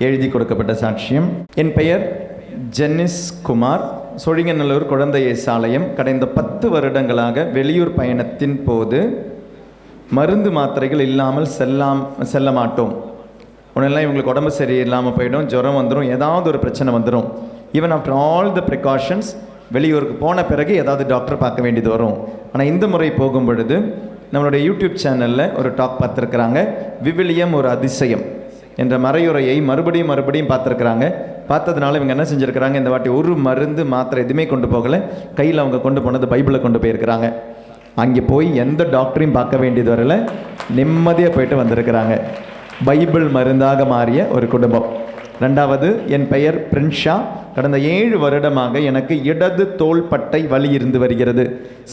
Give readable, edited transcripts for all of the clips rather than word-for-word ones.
எழுதி கொடுக்கப்பட்ட சாட்சியம். என் பெயர் ஜென்னிஸ் குமார், சோழிங்கநல்லூர் குழந்தை இயேசாலயம். கடந்த 10 வருடங்களாக வெளியூர் பயணத்தின் போது மருந்து மாத்திரைகள் இல்லாமல் செல்ல மாட்டோம். உடனே இவங்களுக்கு உடம்பு சரியில்லாமல் போயிடும், ஜுரம் வந்துடும், ஏதாவது ஒரு பிரச்சனை வந்துடும். Even after all the precautions வெளியூருக்கு போன பிறகு ஏதாவது டாக்டர் பார்க்க வேண்டியது வரும். ஆனால் இந்த முறை போகும் பொழுது நம்மளுடைய யூடியூப் சேனலில் ஒரு டாக் பார்த்துருக்குறாங்க. விவிலியம் ஒரு அதிசயம் என்ற மறையுரையை மறுபடியும் பார்த்துருக்குறாங்க. பார்த்ததுனால இவங்க என்ன செஞ்சுருக்கிறாங்க, இந்த வாட்டி ஒரு மருந்து மாத்திரை எதுவுமே கொண்டு போகலை. கையில் அவங்க கொண்டு போனது பைபிளை கொண்டு போயிருக்கிறாங்க. அங்கே போய் எந்த டாக்டரையும் பார்க்க வேண்டியது வரல, நிம்மதியாக போயிட்டு வந்திருக்கிறாங்க. பைபிள் மருந்தாக மாறிய ஒரு குடும்பம். 2வது, என் பெயர் பிரின்ஷா. கடந்த 7 வருடமாக எனக்கு இடது தோள்பட்டை வலி இருந்து வருகிறது.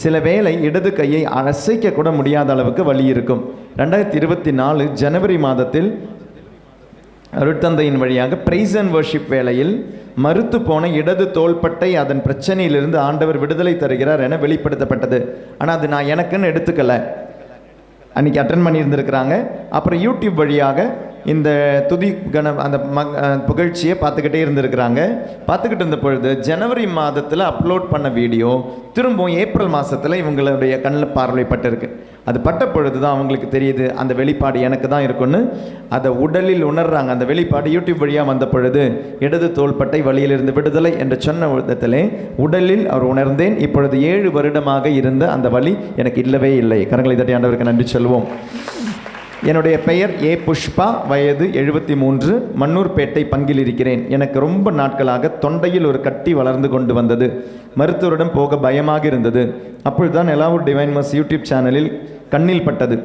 சில வேளை இடது கையை அசைக்க கூட முடியாத அளவுக்கு வலி இருக்கும். 2024 ஜனவரி மாதத்தில் அருட்தந்தையின் வழியாக பிரைஸ் அண்ட் வர்ஷிப் வேளையில் மறுத்து போன இடது தோள்பட்டை அதன் பிரச்சனையிலிருந்து ஆண்டவர் விடுதலை தருகிறார் என வெளிப்படுத்தப்பட்டது. ஆனால் அது நான் எனக்குன்னு எடுத்துக்கலை. அன்றைக்கி அட்டன் பண்ணியிருந்திருக்கிறாங்க. அப்புறம் யூடியூப் வழியாக இந்த துதி அந்த புகழ்ச்சியை பார்த்துக்கிட்டே இருந்திருக்கிறாங்க. பார்த்துக்கிட்டு இருந்த பொழுது ஜனவரி மாதத்தில் அப்லோட் பண்ண வீடியோ திரும்பவும் ஏப்ரல் மாதத்தில் இவங்களுடைய கண்ணில் பார்வைப்பட்டிருக்கு. அது பட்ட பொழுது தான் அவங்களுக்கு தெரியுது அந்த வெளிப்பாடு எனக்கு தான் இருக்குன்னு. அதை உடலில் உணர்றாங்க. அந்த வெளிப்பாடு யூடியூப் வழியாக வந்த பொழுது இடது தோள்பட்டை வலியிலிருந்து விடுதலை என்று சொன்ன விதத்திலே உடலில் அவர் உணர்ந்தேன். இப்பொழுது 7 வருடமாக இருந்த அந்த வலி எனக்கு இல்லவே இல்லை. கரங்களை தட்டி ஆண்டவருக்கு நன்றி சொல்வோம். என்னுடைய பெயர் ஏ புஷ்பா, வயது 73, மன்னூர்பேட்டை பங்கில் இருக்கிறேன். எனக்கு ரொம்ப நாட்களாக தொண்டையில் ஒரு கட்டி வளர்ந்து கொண்டு வந்தது. மருத்துவரிடம் போக பயமாக இருந்தது. அப்பொழுதுதான் எலாவுட் டிவைன் மர்சி யூடியூப் சேனலில் கண்ணில் பட்டது.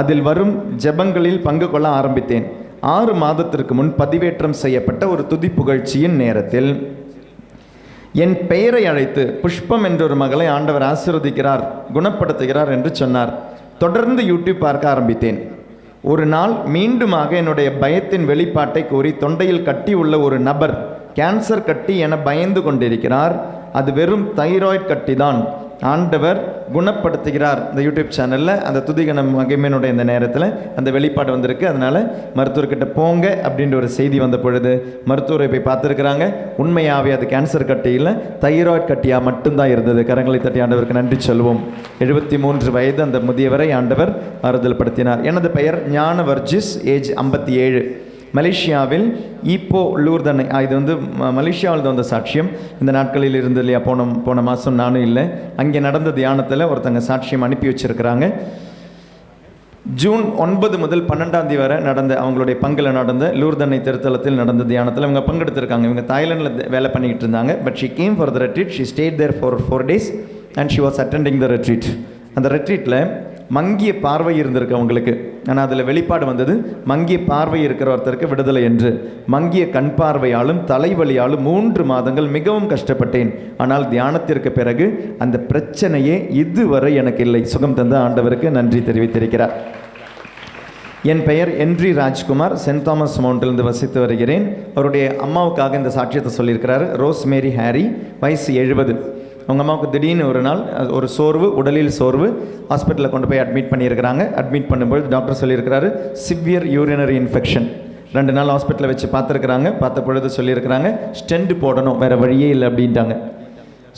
அதில் வரும் ஜெபங்களில் பங்கு கொள்ள ஆரம்பித்தேன். 6 மாதத்திற்கு முன் பதிவேற்றம் செய்யப்பட்ட ஒரு துதி புகழ்ச்சியின் நேரத்தில் என் பெயரை அழைத்து புஷ்பம் என்ற ஒரு மகளை ஆண்டவர் ஆசீர்வதிக்கிறார், குணப்படுத்துகிறார் என்று சொன்னார். தொடர்ந்து யூடியூப் பார்க்க ஆரம்பித்தேன். ஒரு நாள் மீண்டுமாக என்னுடைய பயத்தின் வெளிப்பாட்டை கூறி தொண்டையில் கட்டி உள்ள ஒரு நபர் கேன்சர் கட்டி என பயந்து கொண்டிருக்கிறார். அது வெறும் தைராய்டு கட்டி தான், ஆண்டவர் குணப்படுத்துகிறார். இந்த யூடியூப் சேனலில் அந்த துதிகன மகிமையினுடைய இந்த நேரத்தில் அந்த வெளிப்பாடு வந்திருக்கு. அதனால் மருத்துவர்கிட்ட போங்க அப்படின்ற ஒரு செய்தி வந்த பொழுது மருத்துவரை போய் பார்த்துருக்குறாங்க. உண்மையாகவே அது கேன்சர் கட்டியில் தைராய்டு கட்டியாக மட்டும்தான் இருந்தது. கரங்களை தட்டி ஆண்டவருக்கு நன்றி சொல்வோம். 73 வயது அந்த முதியவரை ஆண்டவர் ஆறுதல் படுத்தினார். எனது பெயர் ஞான வர்ஜிஸ், ஏஜ் 57. மலேசியாவில் ஈப்போ லூர்தனை, இது மலேசியாவில் வந்த சாட்சியம். இந்த நாட்களில் இருந்து இல்லையா, போன மாதம் நானும் இல்லை, அங்கே நடந்த தியானத்தில் ஒருத்தங்க சாட்சியம் அனுப்பி வச்சுருக்கிறாங்க. ஜூன் 9 முதல் 12 வரை நடந்த அவங்களுடைய பங்கில் நடந்த லூர்தனை திருத்தலத்தில் நடந்த தியானத்தில் இவங்க பங்கெடுத்திருக்காங்க. இவங்க தாய்லாண்டில் வேலை பண்ணிக்கிட்டு இருந்தாங்க. But she came for the retreat. She stayed there for 4 days and she was attending the retreat. அந்த ரெட்ரீட்டில் மங்கிய பார்வை இருந்திருக்கு அவங்களுக்கு. ஆனால் அதில் வெளிப்பாடு வந்தது, மங்கிய பார்வை இருக்கிற ஒருத்தருக்கு விடுதலை என்று. மங்கிய கண் பார்வையாலும் தலைவலியாலும் 3 மாதங்கள் மிகவும் கஷ்டப்பட்டேன். ஆனால் தியானத்திற்கு பிறகு அந்த பிரச்சனையே இதுவரை எனக்கு இல்லை. சுகம் தந்த ஆண்டவருக்கு நன்றி தெரிவித்திருக்கிறார். என் பெயர் என்ரி ராஜ்குமார், சென்ட் தாமஸ் மவுண்டிலிருந்து வசித்து வருகிறேன். அவருடைய அம்மாவுக்காக இந்த சாட்சியத்தை சொல்லியிருக்கிறாரு. ரோஸ் மேரி ஹாரி, வயசு 70. அவங்க அம்மாவுக்கு திடீர்னு ஒரு நாள் ஒரு சோர்வு, உடலில் சோர்வு, ஹாஸ்பிட்டலில் கொண்டு போய் அட்மிட் பண்ணியிருக்கிறாங்க. அட்மிட் பண்ணும்போது டாக்டர் சொல்லியிருக்கிறாரு சிவியர் யூரினரி இன்ஃபெக்ஷன். 2 நாள் ஹாஸ்பிட்டலில் வச்சு பார்த்துருக்குறாங்க. பார்த்த பொழுது சொல்லியிருக்கிறாங்க ஸ்டெண்ட் போடணும், வேறு வழியே இல்லை அப்படின்ட்டாங்க.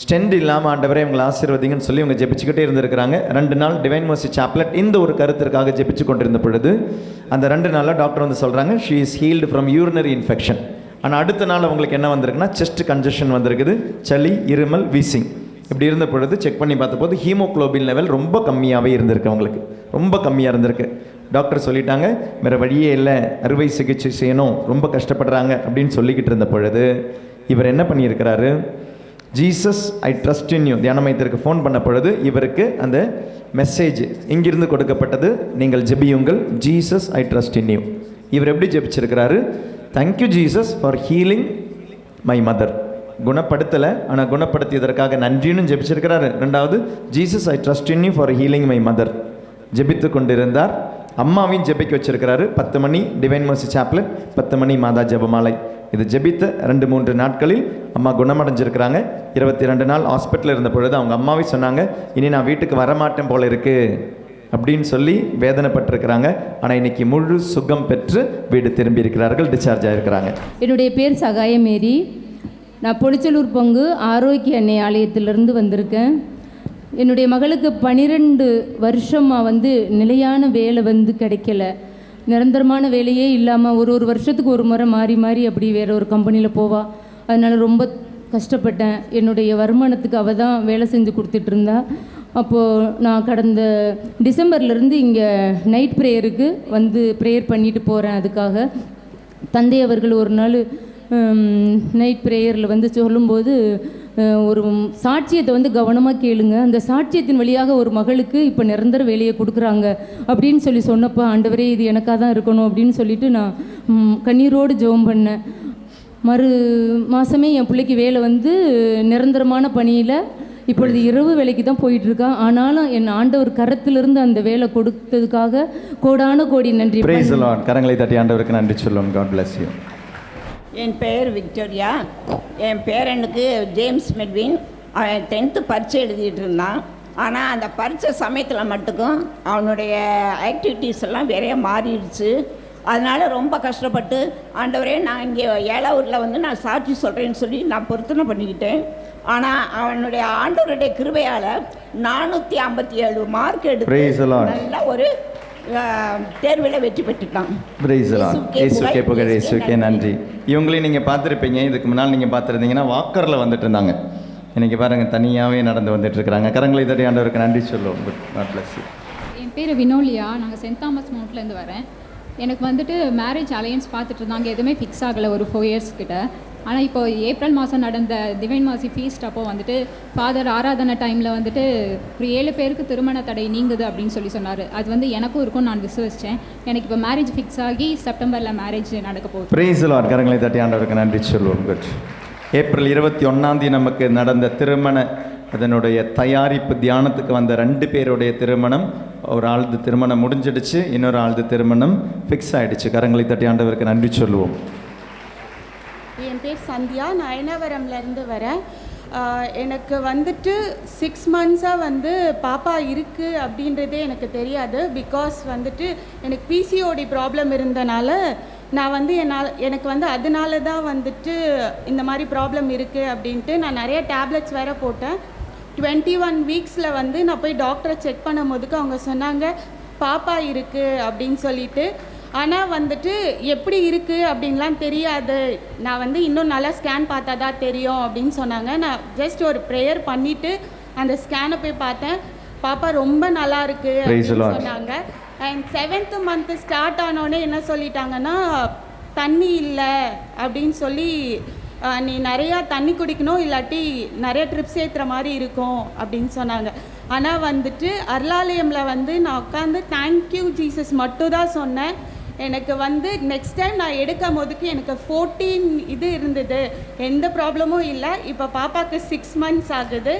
ஸ்டெண்ட் இல்லாமல் ஆண்டவரே இவங்களை ஆசீர்வதிங்கன்னு சொல்லி இவங்க ஜெபிச்சுக்கிட்டே இருந்திருக்கிறாங்க. 2 நாள் டிவைன் மர்சி சாப்லெட் இந்த ஒரு கருத்திற்காக ஜெபிச்சு கொண்டிருந்த பொழுது அந்த 2 நாளில் டாக்டர் வந்து சொல்கிறாங்க she is healed from urinary infection. ஆனால் அடுத்த நாள் அவங்களுக்கு என்ன வந்திருக்குன்னா செஸ்ட் கன்ஜஷன் வந்திருக்குது, சளி, இருமல், வீசிங். இப்படி இருந்த பொழுது செக் பண்ணி பார்த்தபோது ஹீமோக்ளோபின் லெவல் ரொம்ப கம்மியாகவே இருந்திருக்கு. அவங்களுக்கு ரொம்ப கம்மியாக இருந்திருக்கு. டாக்டர் சொல்லிட்டாங்க வேறு வழியே இல்லை, அறுவை சிகிச்சை செய்யணும், ரொம்ப கஷ்டப்படுறாங்க அப்படின்னு சொல்லிக்கிட்டு இருந்த பொழுது இவர் என்ன பண்ணியிருக்கிறாரு, Jesus I trust in you தியான மையத்திற்கு ஃபோன் பண்ண பொழுது இவருக்கு அந்த மெசேஜ் இங்கிருந்து கொடுக்கப்பட்டது, நீங்கள் ஜெபியுங்கள், Jesus I trust in you. இவர் எப்படி ஜெபிச்சிருக்கிறாரு, thank you Jesus for healing my mother. குணப்படுத்தலை, ஆனால் குணப்படுத்தியதற்காக நன்றின்னு ஜெபிச்சிருக்கிறாரு. 2வது, Jesus I trust in you for healing my mother. ஜெபித்து கொண்டிருந்தார். அம்மாவையும் ஜெபிக்க வச்சிருக்கிறாரு. 10 மணி டிவைன் மர்சி சாப்லெட், 10 மணி மாதா ஜெபமாலை. இது ஜெபித்த 2-3 நாட்களில் அம்மா குணமடைஞ்சிருக்கிறாங்க. 22 நாள் ஹாஸ்பிட்டலில் இருந்த பொழுது அவங்க அம்மாவே சொன்னாங்க இனி நான் வீட்டுக்கு வரமாட்டேன் போல இருக்குது, அப்படின்னு சொல்லி வேதனைப்பட்டிருக்கிறாங்க. ஆனால் இன்னைக்கு முழு சுகம் பெற்று வீடு திரும்பி இருக்கிறார்கள், டிஸ்சார்ஜ் ஆகிருக்கிறாங்க. என்னுடைய பேர் சகாய மேரி. நான் பொலிச்சலூர் பங்கு ஆரோக்கிய அன்னை ஆலயத்திலிருந்து வந்திருக்கேன். என்னுடைய மகளுக்கு 12 வருஷமாக நிலையான வேலை கிடைக்கல. நிரந்தரமான வேலையே இல்லாமல் ஒரு வருஷத்துக்கு ஒரு முறை மாறி மாறி அப்படி வேறு ஒரு கம்பெனியில் போவா. அதனால் ரொம்ப கஷ்டப்பட்டேன். என்னுடைய வருமானத்துக்கு அவள் தான் வேலை செஞ்சு கொடுத்துட்ருந்தா. அப்போது நான் கடந்த டிசம்பர்லேருந்து இங்கே நைட் ப்ரேயருக்கு ப்ரேயர் பண்ணிட்டு போகிறேன். அதுக்காக தந்தை அவர்கள் ஒரு நாள் நைட் ப்ரேயரில் சொல்லும்போது ஒரு சாட்சியத்தை கவனமாக கேளுங்க, அந்த சாட்சியத்தின் வழியாக ஒரு மகளுக்கு இப்போ நிரந்தர வேலையை கொடுக்குறாங்க அப்படின்னு சொன்னப்போ, ஆண்டவரே இது எனக்காக தான் இருக்கணும் அப்படின்னு சொல்லிட்டு நான் கண்ணீரோடு ஜெபம் பண்ணேன். மறு மாதமே என் பிள்ளைக்கு வேலை நிரந்தரமான பணியில் இப்பொழுது இரவு வேலைக்கு தான் போயிட்டுருக்கா. ஆனாலும் என் ஆண்டவர் கரத்திலிருந்து அந்த வேலை கொடுத்ததுக்காக கோடான கோடி நன்றி. கரங்களை தட்டி ஆண்டவருக்கு நன்றி சொல்லுவோம். God bless you. என் பெயர் விக்டோரியா. என் பேரனுக்கு ஜேம்ஸ் மெட்வின். அவன் 10th பரீட்சை எழுதிட்டு இருந்தான். ஆனால் அந்த பரீட்சை சமயத்தில் மட்டுக்கும் அவனுடைய ஆக்டிவிட்டீஸ் எல்லாம் வேறைய மாறிடுச்சு. அதனால் ரொம்ப கஷ்டப்பட்டு, ஆண்டவரே நான் இங்கே ஏழாவூரில் நான் சாட்சி சொல்கிறேன்னு சொல்லி நான் பொருத்தனை பண்ணிக்கிட்டேன். ஆனால் அவனுடைய ஆண்டவருடைய கிருபையால் 457 மார்க் எடுத்து நல்ல ஒரு தேர்வில் வெற்றி பெற்றுட்டான். நன்றி. இவங்களையும் நீங்கள் பார்த்துருப்பீங்க. இதுக்கு முன்னால் நீங்கள் பார்த்துருந்தீங்கன்னா வாக்கரில் வந்துட்டு இருந்தாங்க. இன்றைக்கி பாருங்கள் தனியாகவே நடந்து வந்துட்டு இருக்கிறாங்க. கரங்களை தட்டி ஆண்டவருக்கு நன்றி சொல்லுவோம். என் பேர் வினோலியா. நாங்கள் சென்ட் தாமஸ் மவுண்ட்லேருந்து வரேன். எனக்கு மேரேஜ் அலையன்ஸ் பார்த்துட்டு இருந்தாங்க. எதுவுமே ஃபிக்ஸ் ஆகலை ஒரு 4 இயர்ஸ் கிட்ட. ஆனால் இப்போ ஏப்ரல் மாதம் நடந்த டிவைன் மாசி ஃபீஸ்ட் அப்போ ஃபாதர் ஆராதனை டைமில் ஒரு 7 பேருக்கு திருமண தடை நீங்குது அப்படின்னு சொன்னார். அது எனக்கும் இருக்கும், நான் விசுவசித்தேன். எனக்கு இப்போ மேரேஜ் ஃபிக்ஸ் ஆகி செப்டம்பரில் மேரேஜ் நடக்க போகுது. Praise the Lord. கரங்களை தட்டி ஆண்டவருக்கு நன்றி சொல்லுவோம். குட். ஏப்ரல் 21 நமக்கு நடந்த திருமண அதனுடைய தயாரிப்பு தியானத்துக்கு வந்த 2 பேருடைய திருமணம், ஒரு ஆளுது திருமணம் முடிஞ்சிடுச்சு, இன்னொரு ஆளுது திருமணம் ஃபிக்ஸ் ஆகிடுச்சு. கரங்களை தட்டி ஆண்டவருக்கு நன்றி சொல்லுவோம். என் பேர் சந்தியா. நான் அயனாவரம்லேருந்து வரேன். எனக்கு 6 மந்த்ஸாக பாப்பா இருக்குது அப்படின்றதே எனக்கு தெரியாது. பிகாஸ் எனக்கு பிசிஓடி ப்ராப்ளம் இருந்தனால நான் எனக்கு அதனால தான் இந்த மாதிரி ப்ராப்ளம் இருக்குது அப்படின்ட்டு நான் நிறைய டேப்லெட்ஸ் வேறு போட்டேன். 21 வீக்ஸில் நான் போய் டாக்டரை செக் பண்ணும்போதுக்கு அவங்க சொன்னாங்க பாப்பா இருக்குது அப்படின்னு சொல்லிட்டு. ஆனால் எப்படி இருக்குது அப்படின்லாம் தெரியாது, நான் இன்னும் நல்லா ஸ்கேன் பார்த்தா தான் தெரியும் அப்படின்னு சொன்னாங்க. நான் ஜஸ்ட் ஒரு ப்ரேயர் பண்ணிவிட்டு அந்த ஸ்கேனை போய் பார்த்தேன். பாப்பா ரொம்ப நல்லா இருக்குது அப்படின்னு சொன்னாங்க. அண்ட் 7th மந்த்து ஸ்டார்ட் ஆனோடனே என்ன சொல்லிட்டாங்கன்னா, தண்ணி இல்லை அப்படின்னு சொல்லி நீ நிறையா தண்ணி குடிக்கணும், இல்லாட்டி நிறைய ட்ரிப்ஸ் ஏற்றுற மாதிரி இருக்கும் அப்படின்னு சொன்னாங்க. ஆனால் அருளாலயமில் நான் உட்காந்து தேங்க்யூ ஜீசஸ் மட்டும் தான் சொன்னேன். எனக்கு நெக்ஸ்ட் டைம் நான் எடுக்கும் போதுக்கு எனக்கு 14 இது இருந்தது, எந்த ப்ராப்ளமும் இல்லை. இப்போ பாப்பாவுக்கு 6 மந்த்ஸ் ஆகுது.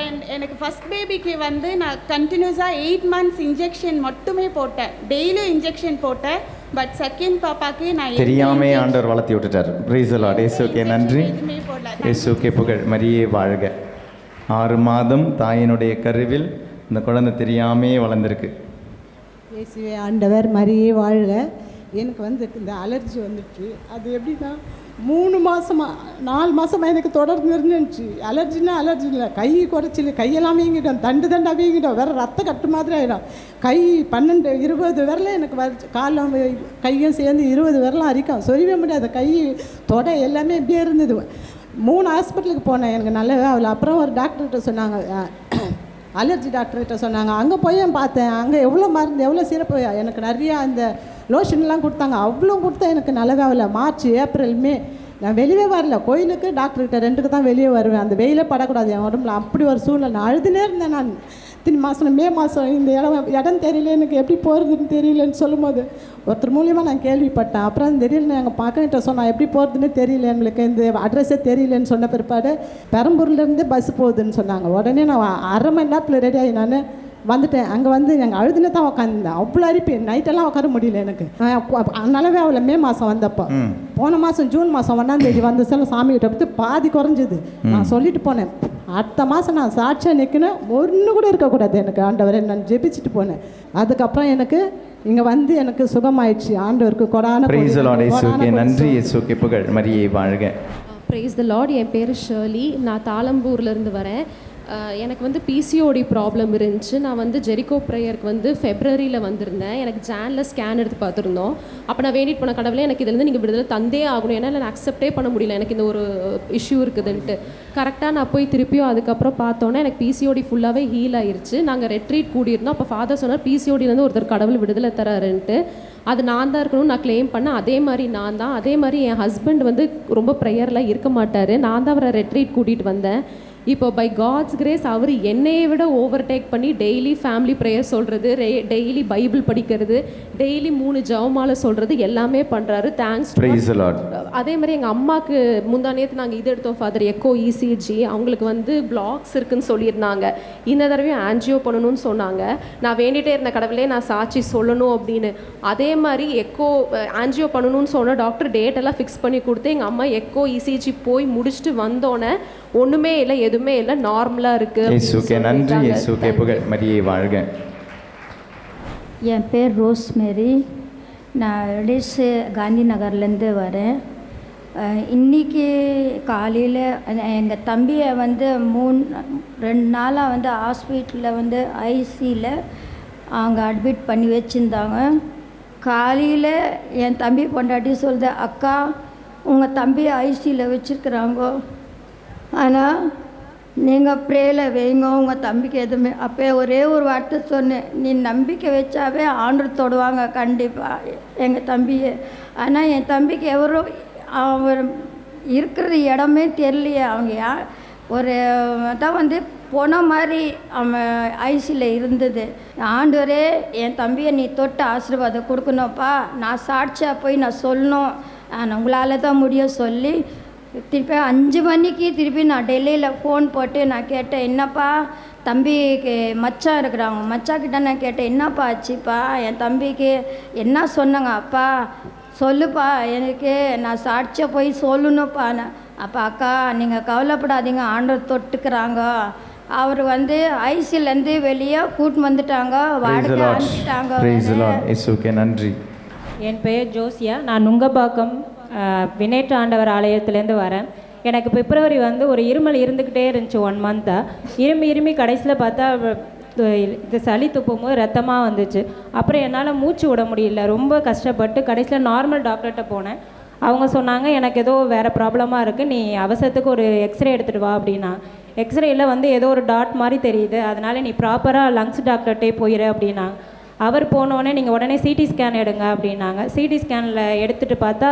அண்ட் எனக்கு ஃபர்ஸ்ட் பேபிக்கு நான் கண்டினியூஸாக 8 மந்த்ஸ் இன்ஜெக்ஷன் மட்டுமே போட்டேன், டெய்லியும் இன்ஜெக்ஷன் போட்டேன். பட் செகண்ட் பாப்பாக்கு நான் தெரியாமே ஆண்டவர் வளர்த்தி விட்டுட்டார். Praise the Lord. இயேசுவுக்கே நன்றி. இயேசுவுக்கே புகழ். மரியே வாழ்க. 6 மாதம் தாயினுடைய கருவில் இந்த குழந்தை தெரியாமே வளர்ந்துருக்கு. இயேசுவே ஆண்டவர், மரியே வாழ்க. எனக்கு இந்த அலர்ஜி வந்துட்டு, அது எப்படின்னா 3 மாதமாக 4 மாதமாக எனக்கு தொடர்ந்து இருந்துச்சு. அலர்ஜின்னா அலர்ஜி இல்லை, கை குறைச்சில் கையெல்லாம் வீங்கிட்டோம், தண்டாக வீங்கிட்டோம், வேறு ரத்த கட்டு மாதிரி ஆகிடும். கை 12 20 விரல எனக்கு காலம் கையும் சேர்ந்து 20 விரலாம் அரிக்கும், சொரியவே முடியாது. கை தொடை எல்லாமே இப்படியே இருந்தது. 3 ஹாஸ்பிட்டலுக்கு போனேன், எனக்கு நல்லாவே ஆகலை. அப்புறம் ஒரு டாக்டர்கிட்ட சொன்னாங்க, அலர்ஜி டாக்டர்கிட்ட சொன்னாங்க. அங்கே போய் பார்த்தேன், அங்கே எவ்வளோ மருந்து எவ்வளோ சிறப்பு, எனக்கு நிறையா அந்த லோஷன்லாம் கொடுத்தாங்க. அவ்வளோ கொடுத்தா எனக்கு நல்லாவே ஆகலை. மார்ச் ஏப்ரல் மே நான் வெளியே வரல. கோயிலுக்கு டாக்டர்கிட்ட 2க்கு தான் வெளியே வருவேன். அந்த வெயிலே படக்கூடாது என் உடம்புல, அப்படி ஒரு சூழ்நிலை. நான் அழுதுனே இருந்தேன். நான் இத்தனை மாதம் மே மாதம் இந்த இடம் தெரியல, எனக்கு எப்படி போகிறதுன்னு தெரியலன்னு சொல்லும்போது ஒருத்தர் மூலியமாக நான் கேள்விப்பட்டேன். அப்புறம் தெரியல, எங்கள் பக்கங்கிட்ட சொன்னேன் எப்படி போகிறதுன்னு தெரியல, எங்களுக்கு இந்த அட்ரஸே தெரியலன்னு சொன்ன பிற்பாடு பெரம்பூர்லேருந்து பஸ் போகுதுன்னு சொன்னாங்க. உடனே நான் 1/2 மணி நேரத்தில் ரெடி ஆகி நான் வந்துட்டேன். அங்கே வந்து எங்கள் அழுதுன்னு தான் உட்காந்துருந்தேன். அவ்வளோ அரிப்பு, நைட்டெல்லாம் உட்கார முடியல எனக்கு. அதனாலவே அவளை மே மாதம் வந்தப்போ, போன மாதம் ஜூன் மாதம் 1ஆம் தேதி வந்த செல்ல சாமிகிட்ட பற்றி பாதி குறைஞ்சிது. நான் சொல்லிட்டு போனேன், அடுத்த மாதம் நான் சாட்சியாக நிற்கணும், ஒன்று கூட இருக்கக்கூடாது எனக்கு ஆண்டவரை, நான் ஜெபிச்சுட்டு போனேன். அதுக்கப்புறம் எனக்கு இங்கே வந்து எனக்கு சுகமாயிடுச்சு. ஆண்டவருக்கு கொடான நன்றி. இயேசுவுக்கு புகழ். மரியே வாழ்க. ப்ரைஸ் த லார்ட். என் பேர் ஷர்லி. நான் தாளம்பூர்லேருந்து வரேன். எனக்கு வந்து பிசிஓடி ப்ராப்ளம் இருந்துச்சு. நான் வந்து ஜெரிகோ ப்ரேயருக்கு வந்து ஃபெப்ரவரியில் வந்திருந்தேன். எனக்கு ஜானில் ஸ்கேன் எடுத்து பார்த்துருந்தோம். அப்போ நான் வேண்டிட்டு போன கடவுளே எனக்கு இதுலேருந்து நீங்கள் விடுதலை தந்தே ஆகணும், ஏன்னா நான் அக்செப்டே பண்ண முடியல எனக்கு இந்த ஒரு இஷ்யூ இருக்குதுன்ட்டு. கரெக்டாக நான் போய் திருப்பியும் அதுக்கப்புறம் பார்த்தோன்னே எனக்கு பிசிஓடி ஃபுல்லாகவே ஹீல் ஆயிடுச்சு. நாங்கள் ரெட்ரீட் கூடியிருந்தோம். அப்போ ஃபாதர் சொன்னார் பிசிஓடிலேருந்து ஒருத்தர் கடவுள் விடுதலை தராருன்ட்டு. அது நான் தான் இருக்கணும்னு நான் கிளைம் பண்ணேன். அதே மாதிரி நான் தான். அதே மாதிரி என் ஹஸ்பண்ட் வந்து ரொம்ப ப்ரேயர்லாம் இருக்க மாட்டார். நான் தான் அவரை ரெட்ரீட் கூட்டிகிட்டு வந்தேன். இப்போ பை காட்ஸ் கிரேஸ் அவர் என்னையை விட ஓவர்டேக் பண்ணி டெய்லி ஃபேமிலி ப்ரேயர் சொல்கிறது, டெய்லி பைபிள் படிக்கிறது, டெய்லி 3 ஜெபமாலை சொல்கிறது எல்லாமே பண்ணுறாரு. தேங்க்ஸ். அதே மாதிரி எங்கள் அம்மாவுக்கு முந்தா நேற்று நாங்கள் இது எடுத்தோம் ஃபாதர், எக்கோ இசிஜி. அவங்களுக்கு வந்து பிளாக்ஸ் இருக்குதுன்னு சொல்லியிருந்தாங்க. இந்த தடவையும் ஆன்ஜியோ பண்ணணும்னு சொன்னாங்க. நான் வேண்டிகிட்டே இருந்த கடவுளே நான் சாட்சி சொல்லணும் அப்படின்னு. அதே மாதிரி எக்கோ ஆன்ஜியோ பண்ணணும்னு சொன்ன டாக்டர் டேட்டெல்லாம் ஃபிக்ஸ் பண்ணி கொடுத்து எங்கள் அம்மா எக்கோ இசிஜி போய் முடிச்சுட்டு வந்தோன்னே ஒன்றுமே இல்லை, எதுவுமே இல்லை, நார்மலாக இருக்குது. நன்றி. இயேசுவுக்கு புகழ். மரியே வாழ்க. என் பேர் ரோஸ்மேரி. நான் ரெடிஸு காந்தி நகர்லேருந்து வரேன். இன்றைக்கி காலையில் எங்கள் தம்பியை வந்து 2 நாளாக வந்து ஹாஸ்பிட்டலில் வந்து ஐசியில் அவங்க அட்மிட் பண்ணி வச்சுருந்தாங்க. காலையில் என் தம்பி பொண்டாட்டி சொல்லுது, அக்கா உங்கள் தம்பியை ஐசியில் வச்சுருக்குறாங்கோ, ஆனால் நீங்கள் ப்ரேயில் வைங்க உங்கள் தம்பிக்கு எதுவுமே. அப்போ ஒரே ஒரு வார்த்தை சொன்னேன், நீ நம்பிக்கை வச்சாவே ஆண்டவர் தொடுவாங்க கண்டிப்பாக எங்கள் தம்பியை. ஆனால் என் தம்பிக்கு எவரோ அவர் இருக்கிற இடமே தெரியலையே. அவங்க ஒரு தான் வந்து போன மாதிரி அவன் ஐசியில் இருந்தது. ஆண்டவரே என் தம்பியை நீ தொட்டு ஆசீர்வாதம் கொடுக்கணும்ப்பா, நான் சாட்சியாக போய் நான் சொல்லணும், உங்களால் தான் முடியும் சொல்லி திருப்பி 5 மணிக்கு திருப்பி நான் டெல்லியில் ஃபோன் போட்டு நான் கேட்டேன், என்னப்பா தம்பிக்கு மச்சான் இருக்கிறாங்க, மச்சாக்கிட்ட நான் கேட்டேன், என்னப்பா ஆச்சுப்பா என் தம்பிக்கு என்ன சொன்னாங்க, அப்பா சொல்லுப்பா எனக்கு நான் சாட்சியாக போய் சொல்லணும்ப்பா. அப்போ அக்கா நீங்கள் கவலைப்படாதீங்க, ஆண்டவர் தொட்டுக்கிறாங்க, அவர் வந்து ஐசிலேருந்து வெளியே கூட்டு வந்துட்டாங்க, வாடகை அனுப்பிட்டாங்க. நன்றி. என் பெயர் ஜோசியா. நான் நுங்கம்பாக்கம் வினேற்ற ஆண்டவர் ஆலயத்துலேருந்து வரேன். எனக்கு பிப்ரவரி வந்து ஒரு இருமல் இருந்துக்கிட்டே இருந்துச்சு 1 மந்த்தாக. இருமி கடைசியில் பார்த்தா இது சளி துப்பும் போது ரத்தமாக வந்துச்சு. அப்புறம் என்னால் மூச்சு விட முடியல, ரொம்ப கஷ்டப்பட்டு கடைசியில் நார்மல் டாக்டர்கிட்ட போனேன். அவங்க சொன்னாங்க எனக்கு ஏதோ வேறு ப்ராப்ளமாக இருக்குது, நீ அவசரத்துக்கு ஒரு எக்ஸ்ரே எடுத்துகிட்டு வா அப்படின்னா. எக்ஸ்ரேயில் வந்து ஏதோ ஒரு டாட் மாதிரி தெரியுது, அதனால் நீ ப்ராப்பராக லங்ஸ் டாக்டர்கிட்டே போயிரு அப்படின்னா. அவர் போனோடனே நீங்கள் உடனே சிடி ஸ்கேன் எடுங்க அப்படின்னாங்க. சிடி ஸ்கேனில் எடுத்துகிட்டு பார்த்தா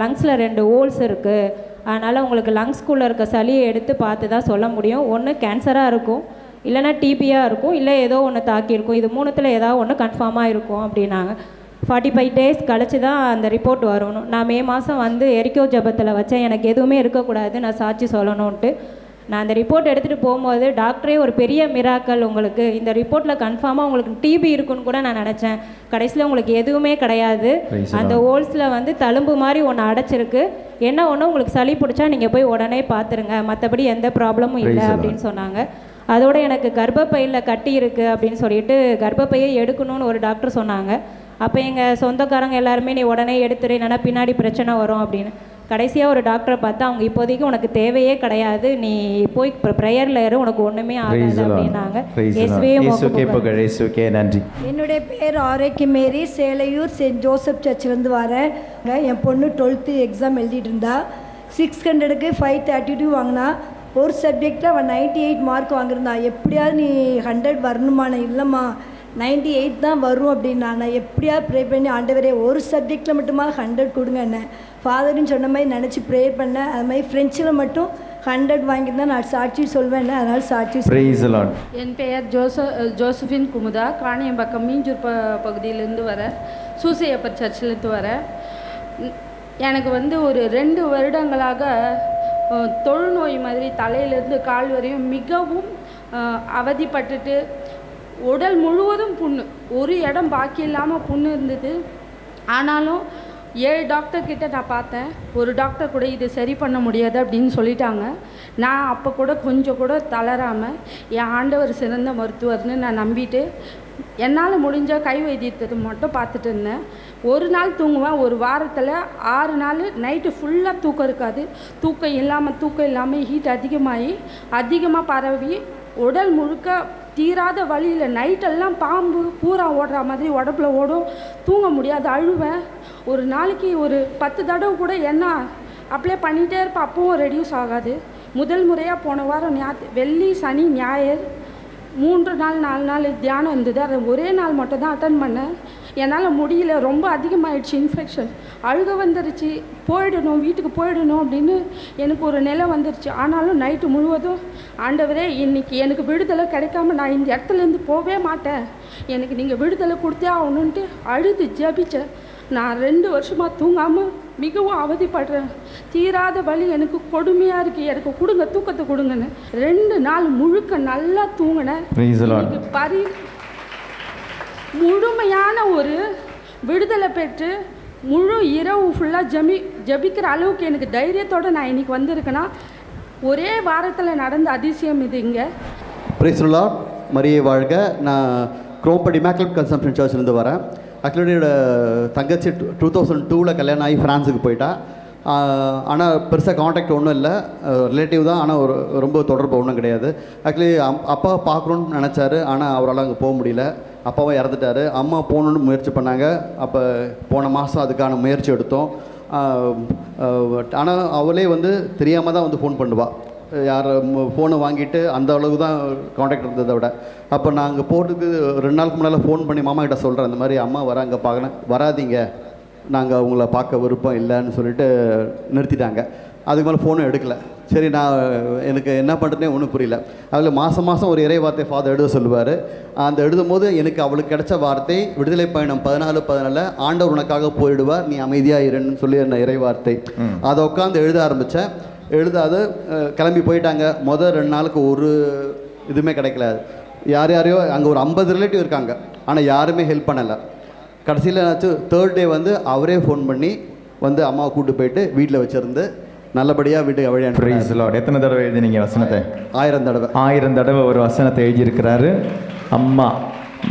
லங்ஸில் 2 ஹோல்ஸ் இருக்குது, அதனால் உங்களுக்கு லங்ஸ்குள்ளே இருக்க சளியை எடுத்து பார்த்து தான் சொல்ல முடியும். ஒன்று கேன்சராக இருக்கும், இல்லைனா டிபியாக இருக்கும், இல்லை ஏதோ ஒன்று தாக்கியிருக்கும், இது 3த்தில் ஏதாவது ஒன்று கன்ஃபார்மாக இருக்கும் அப்படின்னாங்க. 45 டேஸ் கழிச்சு தான் அந்த ரிப்போர்ட் வரணும். நான் மே மாதம் வந்து எரிக்கோ ஜபத்தில் வச்சேன், எனக்கு எதுவுமே இருக்கக்கூடாது, நான் சாட்சி சொல்லணுன்ட்டு. நான் அந்த ரிப்போர்ட் எடுத்துகிட்டு போகும்போது டாக்டரே ஒரு பெரிய மிராக்கல், உங்களுக்கு இந்த ரிப்போர்ட்டில் கன்ஃபார்மாக உங்களுக்கு டிபி இருக்குன்னு கூட நான் நினச்சேன். கடைசியில் உங்களுக்கு எதுவுமே கிடையாது, அந்த ஹோல்ஸில் வந்து தழும்பு மாதிரி ஒன்று அடைச்சிருக்கு, என்ன ஒன்று உங்களுக்கு சளி பிடிச்சா நீங்கள் போய் உடனே பார்த்துருங்க, மற்றபடி எந்த ப்ராப்ளமும் இல்லை அப்படின்னு சொன்னாங்க. அதோடு எனக்கு கர்ப்பப்பையில் கட்டி இருக்குது அப்படின்னு சொல்லிட்டு கர்ப்பப்பையை எடுக்கணும்னு ஒரு டாக்டர் சொன்னாங்க. அப்போ எங்கள் சொந்தக்காரங்க எல்லாருமே நீ உடனே எடுத்துரு, இல்லைன்னா பின்னாடி பிரச்சனை வரும் அப்படின்னு. கடைசியாக ஒரு டாக்டரை பார்த்தா அவங்க இப்போதைக்கு உனக்கு தேவையே கிடையாது, நீ போய் ப்ரேயரில் இரு, உனக்கு ஒன்றுமே ஆகாது அப்படின்னாங்க. நன்றி. என்னுடைய பேர் ஆரோக்கிய மேரி, சேலையூர் சென்ட் ஜோசப் சர்ச்சிலேருந்து வரேன். என் பொண்ணு 12th எக்ஸாம் எழுதிட்டு இருந்தா. 600க்கு 532 வாங்கினா. ஒரு சப்ஜெக்டில் அவன் 98 மார்க் வாங்கியிருந்தான். எப்படியாவது நீ 100 வரணுமா? நான் இல்லைம்மா 98 தான் வரும் அப்படின்னா. நான் எப்படியாவது ப்ரே பண்ணி ஆண்டவரே ஒரு சப்ஜெக்டில் மட்டுமா 100 கொடுங்க என்ன ஃபாதர்னு சொன்ன மாதிரி நினச்சி ப்ரே பண்ணேன். அது மாதிரி ஃப்ரெண்ட்ஸில் மட்டும் 100 வாங்கியிருந்தா நான் சாட்சி சொல்வேன், அதனால் சாட்சி. என் பெயர் ஜோசஃபின் குமுதா. காணியம்பாக்கம் மீஞ்சூர் பகுதியிலேருந்து வரேன். சூசையப்பர் சர்ச்சிலேருந்து வரேன். எனக்கு வந்து ஒரு 2 வருடங்களாக தொழுநோய் மாதிரி தலையிலேருந்து கால் வரையும் மிகவும் அவதிப்பட்டுட்டு உடல் முழுவதும் புண்ணு, ஒரு இடம் பாக்கி இல்லாமல் புண்ணு இருந்தது. ஆனாலும் 7 டாக்டர்கிட்ட நான் பார்த்தேன். ஒரு டாக்டர் கூட இது சரி பண்ண முடியாது அப்படின்னு சொல்லிட்டாங்க. நான் அப்போ கூட கொஞ்சம் கூட தளராமல் என் ஆண்டவர் சிறந்த மருத்துவர்னு நான் நம்பிட்டு என்னால் முடிஞ்ச கை வைத்தியத்தை மட்டும் பார்த்துட்டு இருந்தேன். ஒரு நாள் தூங்குவேன், ஒரு வாரத்தில் 6 நாள் நைட்டு ஃபுல்லாக தூக்கம் இருக்காது. தூக்கம் இல்லாமல் ஹீட் அதிகமாக பரவி உடல் முழுக்க தீராத வழியில் நைட்டெல்லாம் பாம்பு பூரா ஓடுற மாதிரி உடம்புல ஓடும். தூங்க முடியாது, அழுவேன். ஒரு நாளைக்கு ஒரு 10 தடவை கூட என்ன அப்ளை பண்ணிகிட்டே இருப்பேன், அப்பவும் ரெடியூஸ் ஆகாது. முதல் முறையாக போன வாரம் வெள்ளி சனி ஞாயிறு 3 நாள் 4 நாள் தியானம் இருந்தது. அதை ஒரே நாள் மட்டும் தான் அட்டன் பண்ணேன். என்னால் முடியல, ரொம்ப அதிகமாகிடுச்சு இன்ஃபெக்ஷன். அழுக வந்துருச்சு, போயிடணும் வீட்டுக்கு போயிடணும் அப்படின்னு எனக்கு ஒரு நிலை வந்துருச்சு. ஆனாலும் நைட்டு முழுவதும் ஆண்டவரே இன்னைக்கு எனக்கு விடுதலை கிடைக்காம நான் இந்த இடத்துலேருந்து போகவே மாட்டேன், எனக்கு நீங்கள் விடுதலை கொடுத்தே ஆகணுன்ட்டு அழுது ஜெபிச்சேன். நான் 2 வருஷமாக தூங்காமல் மிகவும் அவதிப்படுறேன். தீராத வலி எனக்கு கொடுமையாக இருக்குது, எனக்கு கொடுங்க தூக்கத்தை கொடுங்கன்னு 2 நாள் முழுக்க நல்லா தூங்கினேன். முழுமையான ஒரு விடுதலை பெற்று முழு இரவு ஃபுல்லாக ஜபிக்கிற அளவுக்கு எனக்கு தைரியத்தோடு நான் இன்றைக்கி வந்திருக்கேன்னா ஒரே வாரத்தில் நடந்த அதிசயம் இது. இங்கே பிரைஸ் தி லார்ட், மரியே வாழ்க. நான் குரோம்படி இமாக்குலேட் கன்செப்ஷன் சர்ச்லேருந்து வரேன். ஆக்சுவலி என்னோட தங்கச்சி 2002 கல்யாணம் ஆகி ஃப்ரான்ஸுக்கு போயிட்டா. ஆனால் பெருசாக காண்டாக்ட் ஒன்றும் இல்லை, ரிலேட்டிவ் தான். ஆனால் ரொம்ப தொடர்பு ஒன்றும் கிடையாது. ஆக்சுவலி அப்பா பார்க்கணுன்னு நினச்சாரு, ஆனால் அவரால் அங்கே போக முடியல. அப்பாவை இறந்துட்டார். அம்மா போகணுன்னு முயற்சி பண்ணாங்க. அப்போ போன மாதம் அதுக்கான முயற்சி எடுத்தோம். ஆனால் அவளே தெரியாமல் தான் ஃபோன் பண்ணுவாள். யார் ஃபோனை வாங்கிட்டு அந்த அளவுக்கு தான் காண்டாக்ட் இருந்ததை விட. அப்போ நான் அங்கே போட்டுக்கு 2 நாளுக்கு முன்னால் ஃபோன் பண்ணி மாமா கிட்ட சொல்கிறேன், இந்த மாதிரி அம்மா வராங்க பார்க்கணும், வராதிங்க, நாங்கள் அவங்கள பார்க்க விருப்பம் இல்லைன்னு சொல்லிட்டு நிறுத்திட்டாங்க. அதுக்கு மேலே ஃபோனும் எடுக்கலை. சரி, எனக்கு என்ன பண்ணுறதுனே ஒன்றும் புரியல. அதில் மாதம் ஒரு இறை வார்த்தை ஃபாதர் எழுத சொல்லுவார். அந்த எழுதும் போது எனக்கு அவளுக்கு கிடைச்ச வார்த்தை விடுதலை பயணம் 14 ஆண்டவர் உனக்காக போயிடுவார், நீ அமைதியாக இருன்னு சொல்லி அந்த இறை வார்த்தை. அதை உட்காந்து எழுத ஆரம்பித்தேன். எழுதாது கிளம்பி போயிட்டாங்க. முதல் 2 நாளுக்கு ஒரு இதுவுமே கிடைக்கல. யாரையோ அங்கே ஒரு 50 ரிலேட்டிவ் இருக்காங்க, ஆனால் யாருமே ஹெல்ப் பண்ணலை. கடைசியில் என்னாச்சு, 3rd டே அவரே ஃபோன் பண்ணி அம்மாவை கூப்பிட்டு போயிட்டு வீட்டில் வச்சுருந்து நல்லபடியாக வீட்டுக்கு வழி அனுப்புறீங்க. எத்தனை தடவை எழுதினீங்க வசனத்தை? 1000 தடவை. 1000 தடவை ஒரு வசனத்தை எழுதியிருக்கிறாரு. அம்மா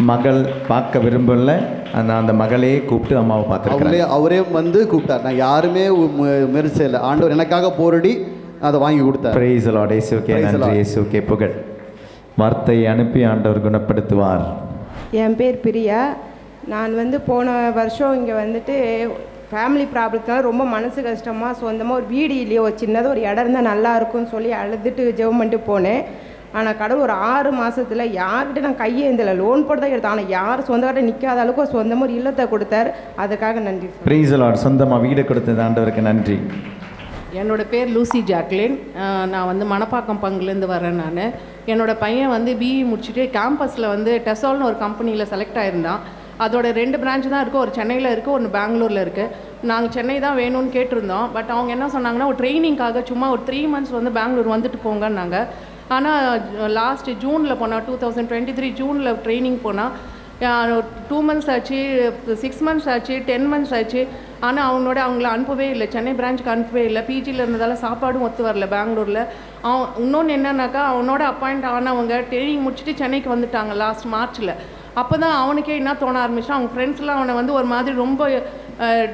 மகள் பார்க்க விரும்பல, அந்த மகளையே கூப்பிட்டு அம்மாவை பார்த்துருக்காரு. அவரே கூப்பிட்டார். நான் யாருமே முயற்சி இல்லை, ஆண்டவர் எனக்காக போராடி அதை வாங்கி கொடுத்தார். Praise the Lord. இயேசுவுக்கே நன்றி, இயேசுவுக்கே புகழ். வார்த்தையை அனுப்பி ஆண்டவர் குணப்படுத்துவார். என் பேர் பிரியா. நான் போன வருஷம் இங்கே ஃபேமிலி ப்ராப்ளத்தினால ரொம்ப மனசு கஷ்டமாக சொந்தமாக ஒரு வீடு இல்லையோ, ஒரு சின்னதாக ஒரு இடம் இருந்தால் நல்லா இருக்கும்னு சொல்லி அழுதுட்டு ஜெபம் பண்ணிட்டு போனேன். ஆனால் கடவுள் ஒரு 6 மாதத்தில் யார்கிட்ட நான் கையை எழுந்தலை, லோன் போட்டு தான் எடுத்தேன். ஆனால் யார் சொந்தக்காட்ட நிற்காத அளவுக்கு ஒரு சொந்தமாக ஒரு இல்லத்தை கொடுத்தார். அதுக்காக நன்றி. Praise the Lord. சொந்தமாக வீடு கொடுத்தது ஆண்டவருக்கு நன்றி. என்னோடய பேர் லூசி ஜாக்லின். நான் மணப்பாக்கம் பங்குலேருந்து வரேன். நான் என்னோடய பையன் பிஇ முடிச்சுட்டு கேம்பஸில் டெசால்னு ஒரு கம்பெனியில் செலக்ட் ஆகிருந்தான். அதோட 2 பிரான்ச் தான் இருக்குது, ஒரு சென்னையில் இருக்குது, ஒன்று பெங்களூரில் இருக்குது. நாங்கள் சென்னை தான் வேணும்னு கேட்டிருந்தோம். பட் அவங்க என்ன சொன்னாங்கன்னா, ஒரு ட்ரைனிங்காக சும்மா ஒரு 3 months பெங்களூர் வந்துட்டு போங்கன்னாங்க. ஆனால் லாஸ்ட் ஜூனில் போனால் 2023 ஜூனில் ட்ரைனிங் போனால் 2 months ஆச்சு, 6 months ஆச்சு, 10 months ஆச்சு. ஆனால் அவங்கள அனுப்பவே இல்லை, சென்னை பிரான்ச்சுக்கு அனுப்பவே இல்லை. பிஜியில் இருந்ததால் சாப்பாடும் ஒத்து வரல பெங்களூரில். இன்னொன்று என்னன்னாக்கா, அவனோட அப்பாயிண்ட் ஆனவங்க ட்ரைனிங் முடிச்சுட்டு சென்னைக்கு வந்துட்டாங்க லாஸ்ட் மார்ச்சில். அப்போ தான் அவனுக்கே என்ன தோண ஆரம்பிச்சிட்டான், அவங்க ஃப்ரெண்ட்ஸ்லாம் அவனை ஒரு மாதிரி ரொம்ப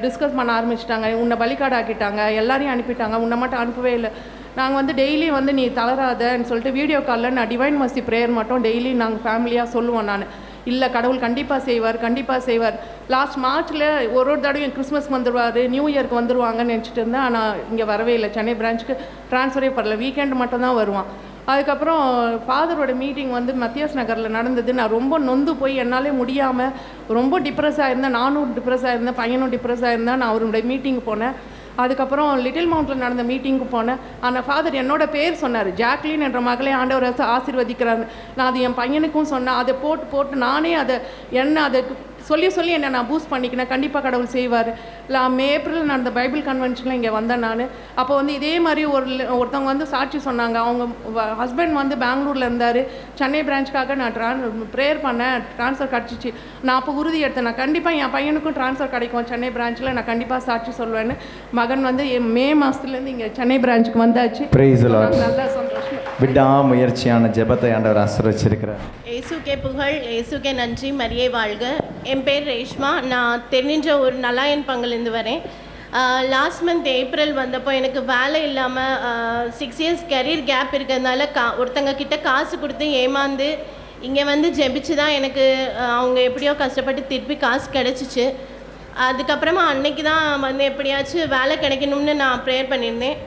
டிஸ்கஸ் பண்ண ஆரம்பிச்சிட்டாங்க. உன்னை பலிகாடு ஆக்கிட்டாங்க, எல்லாரையும் அனுப்பிட்டாங்க, உன்னை மட்டும் அனுப்பவே இல்லை. நாங்கள் டெய்லி நீ தளராதன்னு சொல்லிட்டு வீடியோ காலில் நான் டிவைன் மர்சி ப்ரேயர் மட்டும் டெய்லி நாங்கள் ஃபேமிலியாக சொல்லுவோம். நான் இல்லை, கடவுள் கண்டிப்பாக செய்வார், கண்டிப்பாக செய்வார். லாஸ்ட் மார்ச்சில் ஒரு தடவையும் கிறிஸ்மஸ்க்கு வந்துடுவார், நியூ இயருக்கு வந்துடுவாங்கன்னு நினச்சிட்டு இருந்தேன். ஆனால் இங்கே வரவே இல்லை, சென்னை பிரான்ச்சுக்கு ட்ரான்ஸ்ஃபரே பண்ணல, வீக்கெண்டு மட்டும்தான் வருவான். அதுக்கப்புறம் ஃபாதரோட மீட்டிங் மத்தியாஸ் நகரில் நடந்தது. நான் ரொம்ப நொந்து போய் என்னாலே முடியாமல் ரொம்ப டிப்ரெஸ் ஆகிருந்தேன். நானும் டிப்ரெஸ் ஆகிருந்தேன், பையனும் டிப்ரெஸ் ஆகிருந்தேன். நான் அவருடைய மீட்டிங் போனேன். அதுக்கப்புறம் லிட்டில் மவுண்டில் நடந்த மீட்டிங்க்கு போனேன். ஆனால் ஃபாதர் என்னோட பேர் சொன்னார், ஜாக்லின் என்ற மகளே ஆண்டவர் ஆசீர்வதிக்கிறார். நான் அது என் பையனுக்கும் சொன்னேன். அதை போட்டு நானே அதை சொல்லி என்னை நான் பூஸ்ட் பண்ணிக்கினேன். கண்டிப்பாக கடவுள் செய்வார். ஏப்ரல் நடந்த பைபிள் கன்வென்ஷனில் இங்கே வந்தேன் நான். அப்போ வந்து இதே மாதிரி ஒருத்தவங்க வந்து சாட்சி சொன்னாங்க. அவங்க ஹஸ்பண்ட் வந்து பெங்களூரில் இருந்தார். சென்னை பிரான்ச்சுக்காக நான் ப்ரேயர் பண்ணேன், ட்ரான்ஸ்ஃபர் கிடச்சிச்சு. நான் அப்போ உறுதி எடுத்தேன், நான் கண்டிப்பாக என் பையனுக்கும் ட்ரான்ஸ்ஃபர் கிடைக்கும் சென்னை பிரான்ச்சில், நான் கண்டிப்பாக சாட்சி சொல்லுவேன்னு. மகன் வந்து மே மாதத்துலேருந்து இங்கே சென்னை பிரான்ச்சுக்கு வந்தாச்சு. நல்லா சந்தோஷம். விடாமுயற்சியான ஜெபத்தை ஆண்டவர் ஆசீர்வதிச்சிருக்கிறார். இயேசுக்கே புகழ், இயேசுக்கே நன்றி, மரியே வாழ்க. என் பேர் ரேஷ்மா. நான் தெரிஞ்ச ஒரு நலாயன் பங்குலேருந்து வரேன். லாஸ்ட் மந்த் ஏப்ரல் வந்தப்போ எனக்கு வேலை இல்லாமல் 6 இயர்ஸ் கரியர் கேப் இருக்கிறதுனால ஒருத்தங்க கிட்ட காசு கொடுத்து ஏமாந்து இங்கே வந்து ஜெபிச்சு தான் எனக்கு அவங்க எப்படியோ கஷ்டப்பட்டு திருப்பி காசு கிடச்சிச்சு. அதுக்கப்புறமா அன்னைக்கு தான் வந்து எப்படியாச்சும் வேலை கிடைக்கணும்னு நான் ப்ரேயர் பண்ணியிருந்தேன்.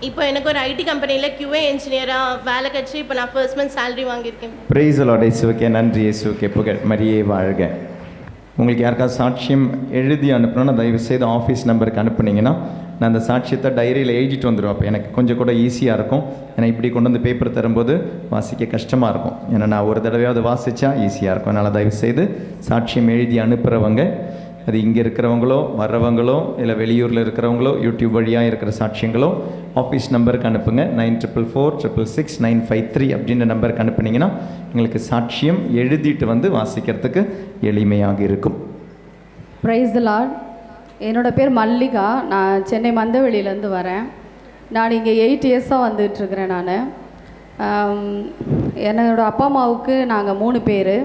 இப்போ எனக்கு ஒரு ஐடி கம்பெனியில் QA இன்ஜினியராக வேலை கிடச்சி இப்போ நான் ஃபர்ஸ்ட் மந்த் சேலரி வாங்கியிருக்கேன். Praise the Lord. இயேசுவுக்கே நன்றி, இயேசுவுக்கே புகழ், மரியே வாழ்க. உங்களுக்கு யாருக்காவது சாட்சியம் எழுதி அனுப்பணும்னா தயவு செய்து ஆஃபீஸ் நம்பருக்கு அனுப்புனீங்கன்னா நான் அந்த சாட்சியத்தை டைரியில் எழுதிட்டு வந்துடுவேன். அப்போ எனக்கு கொஞ்சம் கூட ஈஸியாக இருக்கும். ஏன்னா இப்படி கொண்டு வந்து பேப்பர் தரும்போது வாசிக்க கஷ்டமாக இருக்கும். ஏன்னா நான் ஒரு தடவையாவது வாசித்தா ஈஸியாக இருக்கும். அதனால் தயவு செய்து சாட்சியம் எழுதி அனுப்புகிறவங்க, அது இங்கே இருக்கிறவங்களோ வர்றவங்களோ இல்லை வெளியூரில் இருக்கிறவங்களோ யூடியூப் வழியாக இருக்கிற சாட்சியங்களோ ஆஃபீஸ் நம்பருக்கு அனுப்புங்க. 9446666953 அப்படின்ற நம்பருக்கு அனுப்புனீங்கன்னா எங்களுக்கு சாட்சியம் எழுதிட்டு வந்து வாசிக்கிறதுக்கு எளிமையாக இருக்கும். Praise the Lord. என்னோடய பேர் மல்லிகா. நான் சென்னை மந்தவெளியிலேருந்து வரேன். நான் இங்கே 8 இயர்ஸாக வந்துட்டுருக்கிறேன். என்னோடய அப்பா அம்மாவுக்கு நாங்கள் 3 பேர்.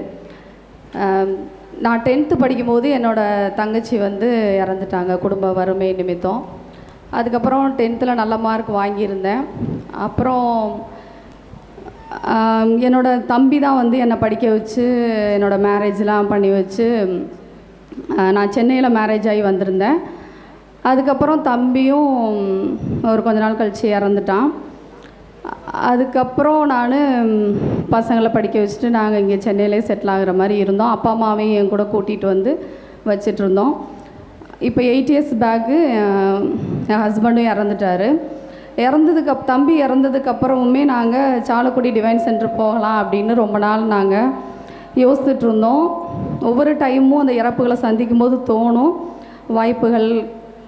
நான் 10th படிக்கும்போது என்னோடய தங்கச்சி வந்து இறந்துட்டாங்க குடும்ப வறுமை நிமித்தம். அதுக்கப்புறம் 10th நல்ல மார்க் வாங்கியிருந்தேன். அப்புறம் என்னோடய தம்பி தான் வந்து என்னை படிக்க வச்சு என்னோடய மேரேஜ்லாம் பண்ணி வச்சு நான் சென்னையில் மேரேஜ் ஆகி வந்திருந்தேன். அதுக்கப்புறம் தம்பியும் ஒரு கொஞ்ச நாள் கழித்து இறந்துட்டான். அதுக்கப்புறம் நான் பசங்களை படிக்க வச்சுட்டு நாங்கள் இங்கே சென்னையிலே செட்டில் ஆகிற மாதிரி இருந்தோம். அப்பா அம்மாவையும் என் கூட கூட்டிகிட்டு வந்து வச்சிட்ருந்தோம். இப்போ 8 இயர்ஸ் பேக்கு என் ஹஸ்பண்டும் இறந்துட்டார். தம்பி இறந்ததுக்கப்புறமுமே நாங்கள் சாலக்குடி டிவைன் சென்டர் போகலாம் அப்படின்னு ரொம்ப நாள் நாங்கள் யோசிச்சுட்ருந்தோம். ஒவ்வொரு டைமும் அந்த இறப்புகளை சந்திக்கும் போது தோணும், வாய்ப்புகள்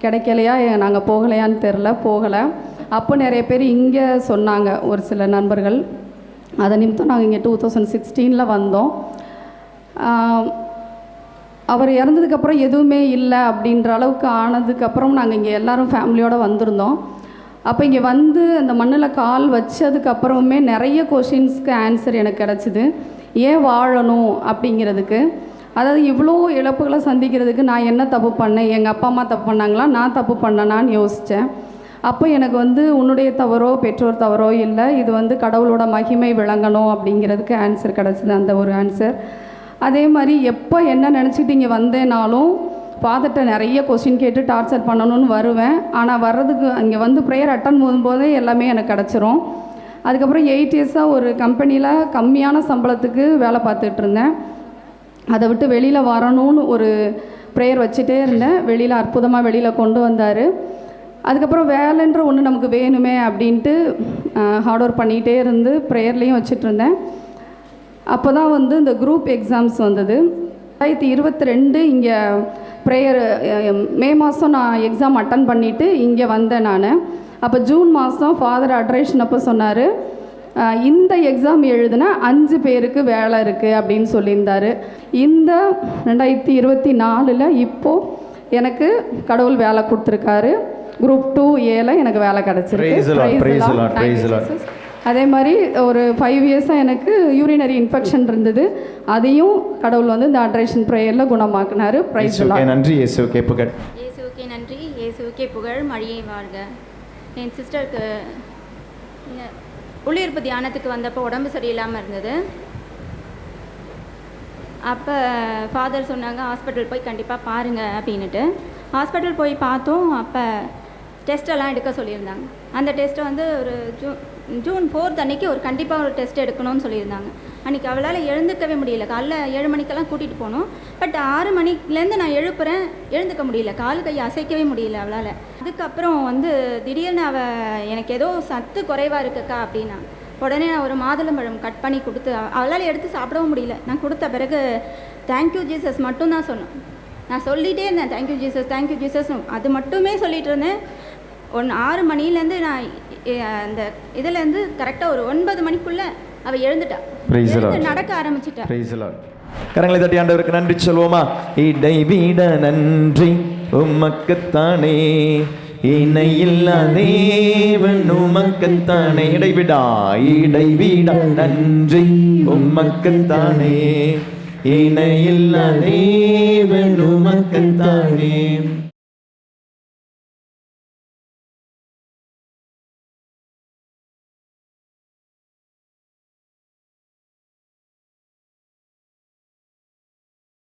கிடைக்கலையா, நாங்கள் போகலையான்னு போகலை. அப்போ நிறைய பேர் இங்கே சொன்னாங்க, ஒரு சில நண்பர்கள். அதை நிமித்தம் நாங்கள் இங்கே 2016 வந்தோம். அவர் இறந்ததுக்கப்புறம் எதுவுமே இல்லை அப்படின்ற அளவுக்கு ஆனதுக்கப்புறம் நாங்கள் இங்கே எல்லோரும் ஃபேமிலியோடு வந்திருந்தோம். அப்போ இங்கே வந்து அந்த மண்ணில் கால் வச்சதுக்கப்புறமுமே நிறைய கொஷின்ஸ்க்கு ஆன்சர் எனக்கு கிடச்சிது. ஏன் வாழணும் அப்படிங்கிறதுக்கு, அதாவது இவ்வளோ இழப்புகளை சந்திக்கிறதுக்கு நான் என்ன தப்பு பண்ணேன், எங்கள் அப்பா அம்மா தப்பு பண்ணாங்களா, நான் தப்பு பண்ணேனான்னு யோசித்தேன். அப்போ எனக்கு வந்து உன்னுடைய தவறோ பெற்றோர் தவறோ இல்லை, இது வந்து கடவுளோட மகிமை விளங்கணும் அப்படிங்கிறதுக்கு ஆன்சர் கிடச்சிது, அந்த ஒரு ஆன்சர். அதே மாதிரி எப்போ என்ன நினச்சிக்கிட்டு இங்கே வந்தேனாலும் ஃபாதர்கிட்ட நிறைய கொஸ்டின் கேட்டு டார்ச்சர் பண்ணணும்னு வருவேன். ஆனால் வர்றதுக்கு இங்கே வந்து ப்ரேயர் அட்டன் பண்ணும்போதே எல்லாமே எனக்கு கிடச்சிரும். அதுக்கப்புறம் 8 இயர்ஸாக ஒரு கம்பெனியில் கம்மியான சம்பளத்துக்கு வேலை பார்த்துட்டு இருந்தேன். அதை விட்டு வெளியில் வரணும்னு ஒரு ப்ரேயர் வச்சுட்டே இருந்தேன். வெளியில் அற்புதமாக வெளியில் கொண்டு வந்தார். அதுக்கப்புறம் வேலைன்ற ஒன்று நமக்கு வேணுமே அப்படின்ட்டு ஹார்ட் ஒர்க் பண்ணிகிட்டே இருந்து ப்ரேயர்லேயும் வச்சிட்ருந்தேன். அப்போ தான் வந்து இந்த குரூப் எக்ஸாம்ஸ் வந்தது. 2022 இங்கே ப்ரேயர் மே மாதம் நான் எக்ஸாம் அட்டன் பண்ணிவிட்டு இங்கே வந்தேன் நான். அப்போ ஜூன் மாதம் ஃபாதர் அட்ரேஷன் அப்போ சொன்னார், இந்த எக்ஸாம் எழுதுனா 5 பேருக்கு வேலை இருக்குது அப்படின்னு சொல்லியிருந்தார். இந்த 2024 இப்போது எனக்கு கடவுள் வேலை கொடுத்துருக்காரு. குரூப் 2A எனக்கு வேலை கிடச்சிருக்கு. அதே மாதிரி ஒரு 5 இயர்ஸாக எனக்கு யூரினரி இன்ஃபெக்ஷன் இருந்தது. அதையும் கடவுள் வந்து இந்த அட்ரேஷன் ப்ரேயரில் குணமாக்குனார். நன்றி. இயேசுவுக்கே புகழ். இயேசுவுக்கே நன்றி, இயேசுவுக்கே புகழ், மரியே வாழ்க. என் சிஸ்டருக்கு உள்ளிருப்பு தியானத்துக்கு வந்தப்போ உடம்பு சரியில்லாமல் இருந்தது. அப்போ ஃபாதர் சொன்னாங்க ஹாஸ்பிட்டல் போய் கண்டிப்பாக பாருங்கள் அப்படின்ட்டு. ஹாஸ்பிட்டல் போய் பார்த்தோம். அப்போ டெஸ்ட்டெல்லாம் எடுக்க சொல்லியிருந்தாங்க. அந்த டெஸ்ட்டை வந்து ஒரு ஜூன் 4 அன்றைக்கி கண்டிப்பாக ஒரு டெஸ்ட் எடுக்கணும்னு சொல்லியிருந்தாங்க. அன்றைக்கி அவளால் எழுந்துக்கவே முடியல. காலைல 7 மணிக்கெல்லாம் கூட்டிகிட்டு போனோம். பட் 6 மணிலேருந்து நான் எழுந்துக்க முடியல, கால் கை அசைக்கவே முடியல அவளால். அதுக்கப்புறம் வந்து திடீர்னு எனக்கு ஏதோ சத்து குறைவாக இருக்குக்கா அப்படின்னா, உடனே நான் ஒரு மாதுளம்பழம் கட் பண்ணி கொடுத்து அவளால் எடுத்து சாப்பிடவும் முடியல. நான் கொடுத்த பிறகு தேங்க்யூ ஜீசஸ் மட்டும் தான் சொன்னேன். நான் சொல்லிகிட்டே இருந்தேன் தேங்க்யூ ஜீசஸ் தேங்க்யூ ஜீசஸ், அது மட்டுமே சொல்லிகிட்டு இருந்தேன். 6 மணிலேருந்து நான் அந்த இதுலேருந்து கரெக்டாக ஒரு 9 மணிக்குள்ளே அவள் எழுந்துட்டா, நடக்க ஆரம்பிச்சிட்டா. கரங்களை தட்டி ஆண்டவருக்கு நன்றி சொல்வோமா? இடைவிட நன்றி உமக்குத்தானே, இணையில்லா தேவன் உமக்குத்தானே. இடைவிடா நன்றி உமக்குத்தானே, இணையில்லா தேவன் உமக்குத்தானே.